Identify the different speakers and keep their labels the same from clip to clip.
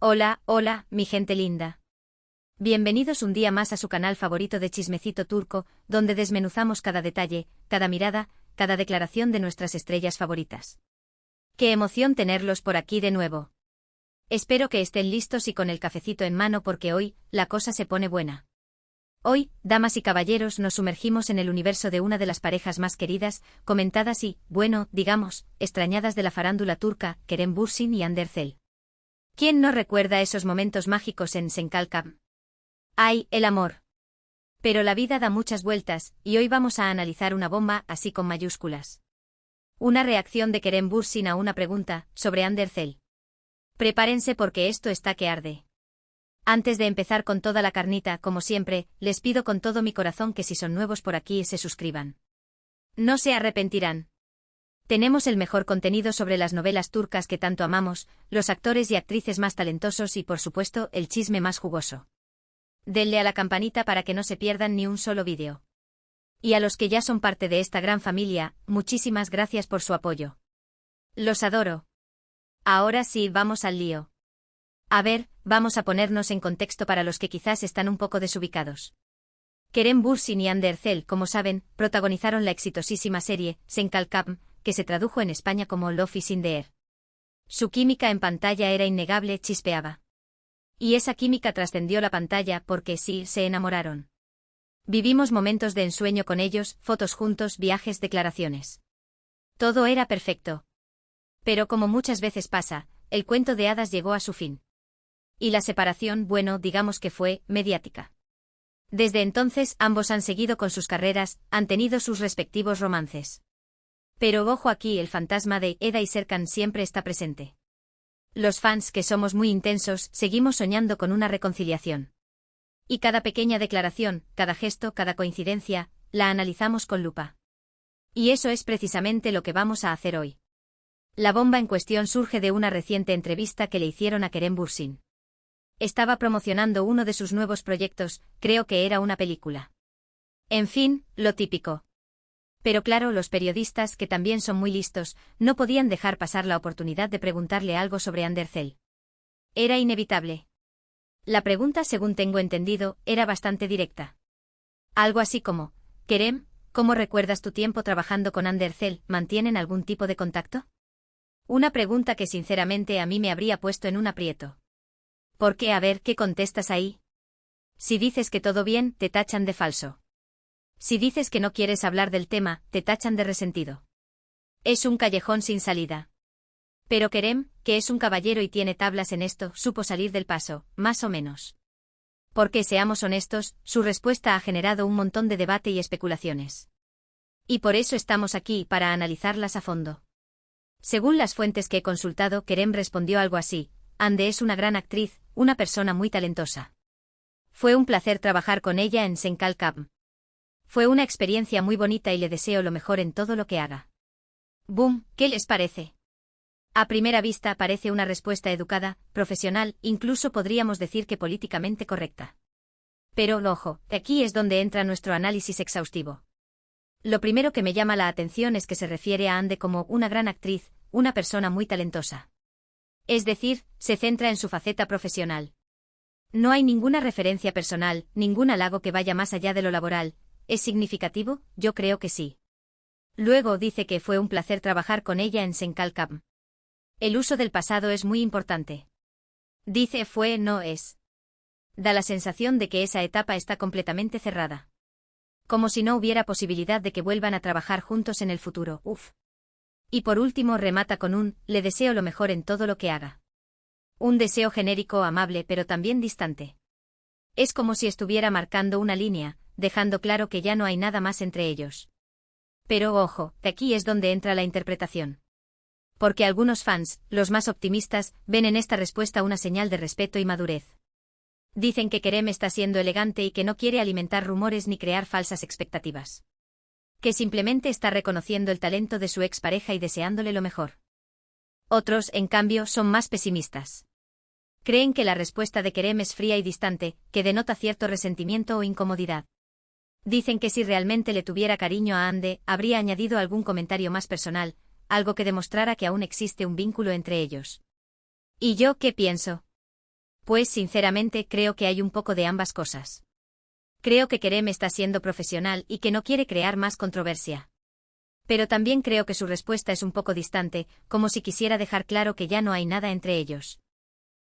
Speaker 1: Hola, hola, mi gente linda. Bienvenidos un día más a su canal favorito de Chismecito Turco, donde desmenuzamos cada detalle, cada mirada, cada declaración de nuestras estrellas favoritas. ¡Qué emoción tenerlos por aquí de nuevo! Espero que estén listos y con el cafecito en mano porque hoy, la cosa se pone buena. Hoy, damas y caballeros, nos sumergimos en el universo de una de las parejas más queridas, comentadas y, bueno, digamos, extrañadas de la farándula turca, Kerem Bürsin y Hande Erçel. ¿Quién no recuerda esos momentos mágicos en Senkalkam? ¡Ay, el amor! Pero la vida da muchas vueltas, y hoy vamos a analizar una bomba así con mayúsculas. Una reacción de Kerem Bürsin a una pregunta sobre Hande Erçel. Prepárense porque esto está que arde. Antes de empezar con toda la carnita, como siempre, les pido con todo mi corazón que si son nuevos por aquí se suscriban. No se arrepentirán. Tenemos el mejor contenido sobre las novelas turcas que tanto amamos, los actores y actrices más talentosos y por supuesto el chisme más jugoso. Denle a la campanita para que no se pierdan ni un solo vídeo. Y a los que ya son parte de esta gran familia, muchísimas gracias por su apoyo. Los adoro. Ahora sí, vamos al lío. A ver, vamos a ponernos en contexto para los que quizás están un poco desubicados. Kerem Bürsin y Hande Erçel, como saben, protagonizaron la exitosísima serie Senkalkam, que se tradujo en España como Love is in the air. Su química en pantalla era innegable, chispeaba. Y esa química trascendió la pantalla porque sí, se enamoraron. Vivimos momentos de ensueño con ellos, fotos juntos, viajes, declaraciones. Todo era perfecto. Pero como muchas veces pasa, el cuento de hadas llegó a su fin. Y la separación, bueno, digamos que fue mediática. Desde entonces ambos han seguido con sus carreras, han tenido sus respectivos romances. Pero ojo aquí, el fantasma de Eda y Serkan siempre está presente. Los fans, que somos muy intensos, seguimos soñando con una reconciliación. Y cada pequeña declaración, cada gesto, cada coincidencia, la analizamos con lupa. Y eso es precisamente lo que vamos a hacer hoy. La bomba en cuestión surge de una reciente entrevista que le hicieron a Kerem Bürsin. Estaba promocionando uno de sus nuevos proyectos, creo que era una película. En fin, lo típico. Pero claro, los periodistas, que también son muy listos, no podían dejar pasar la oportunidad de preguntarle algo sobre Hande Erçel. Era inevitable. La pregunta, según tengo entendido, era bastante directa. Algo así como, Kerem, ¿cómo recuerdas tu tiempo trabajando con Hande Erçel? ¿Mantienen algún tipo de contacto? Una pregunta que sinceramente a mí me habría puesto en un aprieto. ¿Por qué? A ver, ¿qué contestas ahí? Si dices que todo bien, te tachan de falso. Si dices que no quieres hablar del tema, te tachan de resentido. Es un callejón sin salida. Pero Kerem, que es un caballero y tiene tablas en esto, supo salir del paso, más o menos. Porque seamos honestos, su respuesta ha generado un montón de debate y especulaciones. Y por eso estamos aquí, para analizarlas a fondo. Según las fuentes que he consultado, Kerem respondió algo así: Hande es una gran actriz, una persona muy talentosa. Fue un placer trabajar con ella en Senkalkam. Fue una experiencia muy bonita y le deseo lo mejor en todo lo que haga. ¡Boom! ¿Qué les parece? A primera vista parece una respuesta educada, profesional, incluso podríamos decir que políticamente correcta. Pero, ojo, aquí es donde entra nuestro análisis exhaustivo. Lo primero que me llama la atención es que se refiere a Hande como una gran actriz, una persona muy talentosa. Es decir, se centra en su faceta profesional. No hay ninguna referencia personal, ningún halago que vaya más allá de lo laboral. ¿Es significativo? Yo creo que sí. Luego dice que fue un placer trabajar con ella en Senkalkam. El uso del pasado es muy importante. Dice fue, no es. Da la sensación de que esa etapa está completamente cerrada. Como si no hubiera posibilidad de que vuelvan a trabajar juntos en el futuro. Uf. Y por último remata con un, le deseo lo mejor en todo lo que haga. Un deseo genérico, amable, pero también distante. Es como si estuviera marcando una línea, dejando claro que ya no hay nada más entre ellos. Pero ojo, aquí es donde entra la interpretación. Porque algunos fans, los más optimistas, ven en esta respuesta una señal de respeto y madurez. Dicen que Kerem está siendo elegante y que no quiere alimentar rumores ni crear falsas expectativas. Que simplemente está reconociendo el talento de su expareja y deseándole lo mejor. Otros, en cambio, son más pesimistas. Creen que la respuesta de Kerem es fría y distante, que denota cierto resentimiento o incomodidad. Dicen que si realmente le tuviera cariño a Hande, habría añadido algún comentario más personal, algo que demostrara que aún existe un vínculo entre ellos. ¿Y yo qué pienso? Pues sinceramente creo que hay un poco de ambas cosas. Creo que Kerem está siendo profesional y que no quiere crear más controversia. Pero también creo que su respuesta es un poco distante, como si quisiera dejar claro que ya no hay nada entre ellos.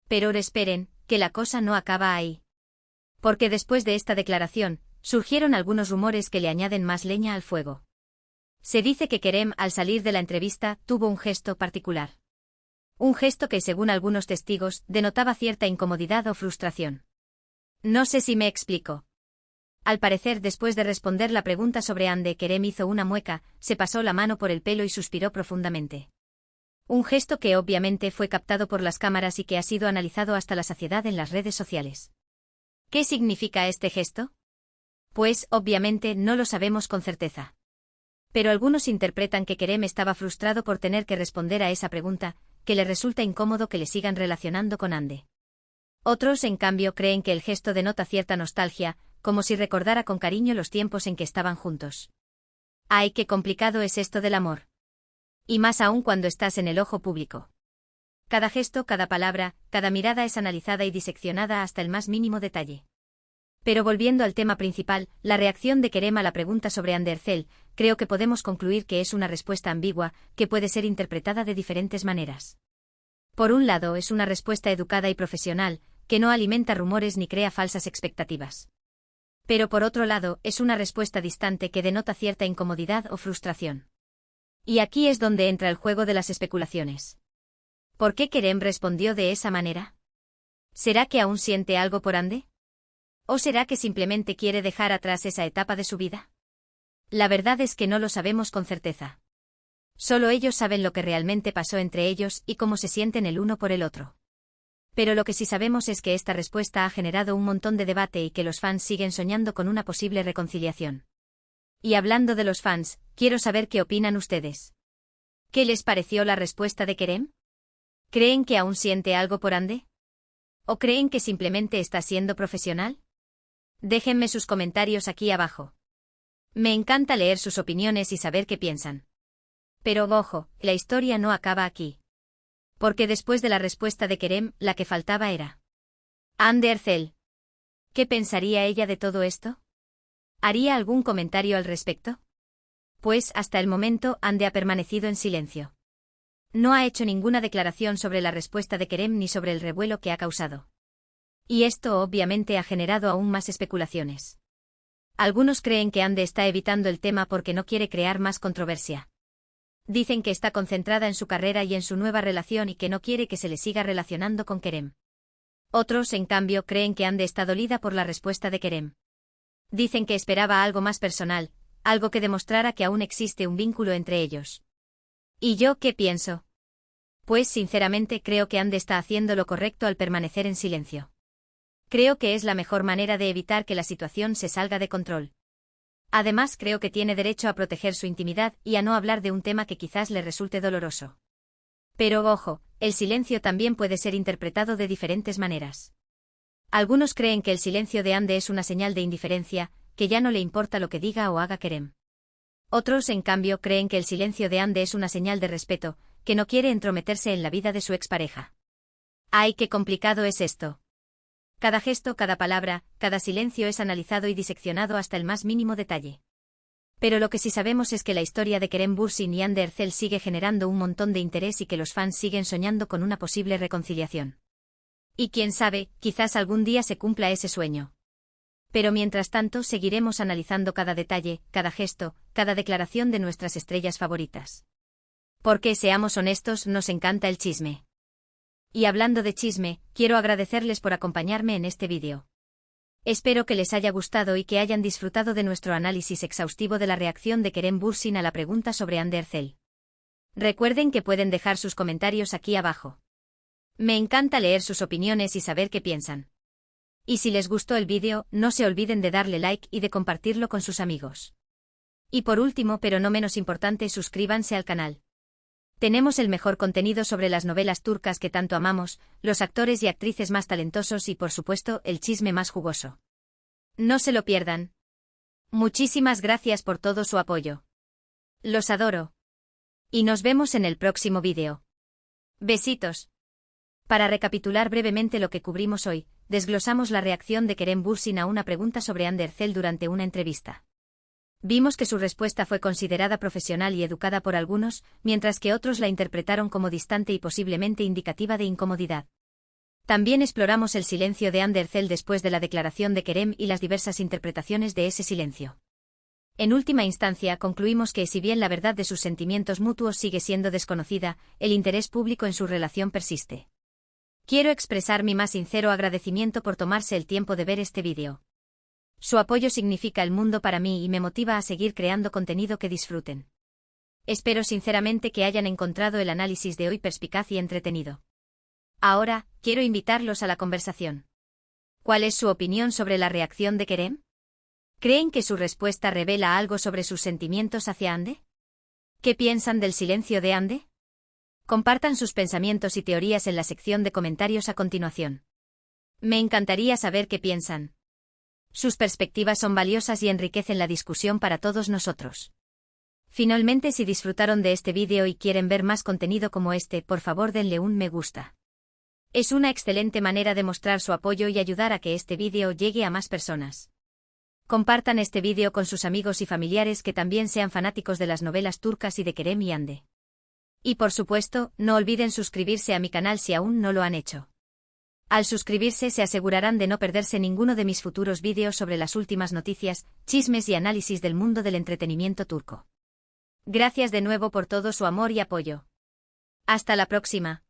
Speaker 1: Pero esperen, que la cosa no acaba ahí. Porque después de esta declaración, surgieron algunos rumores que le añaden más leña al fuego. Se dice que Kerem, al salir de la entrevista, tuvo un gesto particular. Un gesto que, según algunos testigos, denotaba cierta incomodidad o frustración. No sé si me explico. Al parecer, después de responder la pregunta sobre Hande, Kerem hizo una mueca, se pasó la mano por el pelo y suspiró profundamente. Un gesto que obviamente fue captado por las cámaras y que ha sido analizado hasta la saciedad en las redes sociales. ¿Qué significa este gesto? Pues, obviamente, no lo sabemos con certeza. Pero algunos interpretan que Kerem estaba frustrado por tener que responder a esa pregunta, que le resulta incómodo que le sigan relacionando con Hande. Otros, en cambio, creen que el gesto denota cierta nostalgia, como si recordara con cariño los tiempos en que estaban juntos. ¡Ay, qué complicado es esto del amor! Y más aún cuando estás en el ojo público. Cada gesto, cada palabra, cada mirada es analizada y diseccionada hasta el más mínimo detalle. Pero volviendo al tema principal, la reacción de Kerem a la pregunta sobre Andercel, creo que podemos concluir que es una respuesta ambigua, que puede ser interpretada de diferentes maneras. Por un lado, es una respuesta educada y profesional, que no alimenta rumores ni crea falsas expectativas. Pero por otro lado, es una respuesta distante que denota cierta incomodidad o frustración. Y aquí es donde entra el juego de las especulaciones. ¿Por qué Kerem respondió de esa manera? ¿Será que aún siente algo por Hande? ¿O será que simplemente quiere dejar atrás esa etapa de su vida? La verdad es que no lo sabemos con certeza. Solo ellos saben lo que realmente pasó entre ellos y cómo se sienten el uno por el otro. Pero lo que sí sabemos es que esta respuesta ha generado un montón de debate y que los fans siguen soñando con una posible reconciliación. Y hablando de los fans, quiero saber qué opinan ustedes. ¿Qué les pareció la respuesta de Kerem? ¿Creen que aún siente algo por Hande? ¿O creen que simplemente está siendo profesional? Déjenme sus comentarios aquí abajo. Me encanta leer sus opiniones y saber qué piensan. Pero ojo, la historia no acaba aquí. Porque después de la respuesta de Kerem, la que faltaba era Hande Erçel. ¿Qué pensaría ella de todo esto? ¿Haría algún comentario al respecto? Pues hasta el momento Hande ha permanecido en silencio. No ha hecho ninguna declaración sobre la respuesta de Kerem ni sobre el revuelo que ha causado. Y esto obviamente ha generado aún más especulaciones. Algunos creen que Hande está evitando el tema porque no quiere crear más controversia. Dicen que está concentrada en su carrera y en su nueva relación y que no quiere que se le siga relacionando con Kerem. Otros, en cambio, creen que Hande está dolida por la respuesta de Kerem. Dicen que esperaba algo más personal, algo que demostrara que aún existe un vínculo entre ellos. ¿Y yo qué pienso? Pues sinceramente creo que Hande está haciendo lo correcto al permanecer en silencio. Creo que es la mejor manera de evitar que la situación se salga de control. Además, creo que tiene derecho a proteger su intimidad y a no hablar de un tema que quizás le resulte doloroso. Pero ojo, el silencio también puede ser interpretado de diferentes maneras. Algunos creen que el silencio de Hande es una señal de indiferencia, que ya no le importa lo que diga o haga Kerem. Otros, en cambio, creen que el silencio de Hande es una señal de respeto, que no quiere entrometerse en la vida de su expareja. ¡Ay, qué complicado es esto! Cada gesto, cada palabra, cada silencio es analizado y diseccionado hasta el más mínimo detalle. Pero lo que sí sabemos es que la historia de Kerem Bürsin y Hande Erçel sigue generando un montón de interés y que los fans siguen soñando con una posible reconciliación. Y quién sabe, quizás algún día se cumpla ese sueño. Pero mientras tanto seguiremos analizando cada detalle, cada gesto, cada declaración de nuestras estrellas favoritas. Porque, seamos honestos, nos encanta el chisme. Y hablando de chisme, quiero agradecerles por acompañarme en este vídeo. Espero que les haya gustado y que hayan disfrutado de nuestro análisis exhaustivo de la reacción de Kerem Bürsin a la pregunta sobre Hande Erçel. Recuerden que pueden dejar sus comentarios aquí abajo. Me encanta leer sus opiniones y saber qué piensan. Y si les gustó el vídeo, no se olviden de darle like y de compartirlo con sus amigos. Y por último, pero no menos importante, suscríbanse al canal. Tenemos el mejor contenido sobre las novelas turcas que tanto amamos, los actores y actrices más talentosos y, por supuesto, el chisme más jugoso. No se lo pierdan. Muchísimas gracias por todo su apoyo. Los adoro. Y nos vemos en el próximo vídeo. Besitos. Para recapitular brevemente lo que cubrimos hoy, desglosamos la reacción de Kerem Bürsin a una pregunta sobre Andercel durante una entrevista. Vimos que su respuesta fue considerada profesional y educada por algunos, mientras que otros la interpretaron como distante y posiblemente indicativa de incomodidad. También exploramos el silencio de Andercel después de la declaración de Kerem y las diversas interpretaciones de ese silencio. En última instancia, concluimos que si bien la verdad de sus sentimientos mutuos sigue siendo desconocida, el interés público en su relación persiste. Quiero expresar mi más sincero agradecimiento por tomarse el tiempo de ver este vídeo. Su apoyo significa el mundo para mí y me motiva a seguir creando contenido que disfruten. Espero sinceramente que hayan encontrado el análisis de hoy perspicaz y entretenido. Ahora, quiero invitarlos a la conversación. ¿Cuál es su opinión sobre la reacción de Kerem? ¿Creen que su respuesta revela algo sobre sus sentimientos hacia Ande? ¿Qué piensan del silencio de Ande? Compartan sus pensamientos y teorías en la sección de comentarios a continuación. Me encantaría saber qué piensan. Sus perspectivas son valiosas y enriquecen la discusión para todos nosotros. Finalmente, si disfrutaron de este vídeo y quieren ver más contenido como este, por favor denle un me gusta. Es una excelente manera de mostrar su apoyo y ayudar a que este vídeo llegue a más personas. Compartan este vídeo con sus amigos y familiares que también sean fanáticos de las novelas turcas y de Kerem y Ande. Y por supuesto, no olviden suscribirse a mi canal si aún no lo han hecho. Al suscribirse se asegurarán de no perderse ninguno de mis futuros vídeos sobre las últimas noticias, chismes y análisis del mundo del entretenimiento turco. Gracias de nuevo por todo su amor y apoyo. Hasta la próxima.